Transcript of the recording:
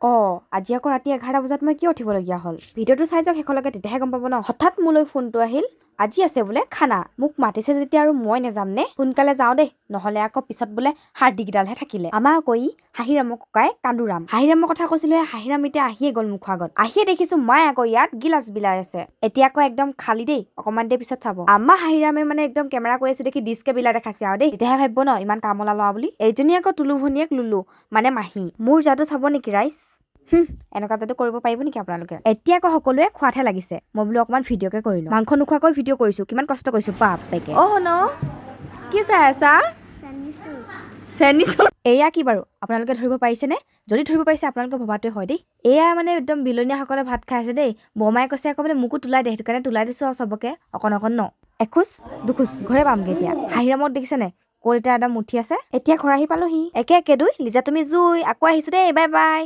আজি আকৌ ৰাতি 11টা বজাত মই কিয় উঠিবলগীয়া হ'ল ভিডিঅ'টো চাই যাওক শেষলৈকে তেতিয়াহে গম পাব ন হঠাৎ মোলৈ ফোনটো আহিল আজি আছে বোলে খানা মোক মাতিছে যেতিয়া আৰু মই নেযাম নে সোনকালে যাওঁ দেই নহলে আকৌ পিছত বোলে হাৰ্ডিকিডালহে থাকিলে আমাৰ আকৌ হাহিৰামৰ ককাই কান্দুৰাম হাহিৰামৰ কথা কৈছিলো হাহিৰাম এতিয়া আহিয়ে গ'ল মুখৰ আগত আহিয়ে দেখিছো মায়ে আকৌ ইয়াত গিলাচ বিলাই আছে এতিয়া আকৌ একদম খালী দেই অকমান দেৰি পিছত চাব আমাৰ হাহিৰামে মানে একদম কেমেৰা কৰি আছে দেখি ডিস্কে বিলাই দেখাইছে আৰু দেই তেতিয়াহে ভাবিব ন ইমান কামলা লোৱা বুলি এইজনী আকৌ তুলু ভনীয়েক লুলু মানে মাহী মোৰ যাদু চাব নেকি ৰাইজ এনেকুৱা যাদু কৰিব পাৰিব নেকি আপোনালোকে এতিয়া আকৌ সকলোৱে খোৱাতহে লাগিছে মই বোলো অকমান ভিডিঅ'কে কৰিলো মাংস নোখোৱাকৈ ভিডিঅ' কৰিছো কিমান কষ্ট কৰিছো বাপেকে ন কি চাই আছা চেনিচুৰ এয়া কি বাৰু আপোনালোকে ধৰিব পাৰিছেনে যদি ধৰিব পাৰিছে আপোনালোকে ভবাটোৱে হয় দেই এয়া মানে একদম বিলনীয়াসকলে ভাত খাই আছে দেই বৰমাই কৈছে আকৌ বোলে মোকো তোলাই দে সেইটো কাৰণে তোলাই দিছো আৰু চবকে অকণ ন এখোজ দুখোজ ঘৰে পামগে এতিয়া হাহিৰামত দেখিছেনে কল এটা একদম মুঠি আছে এতিয়া খৰাহি পালোহি একে দুই লিজা তুমি জুই আকৌ আহিছো দেই বাই বাই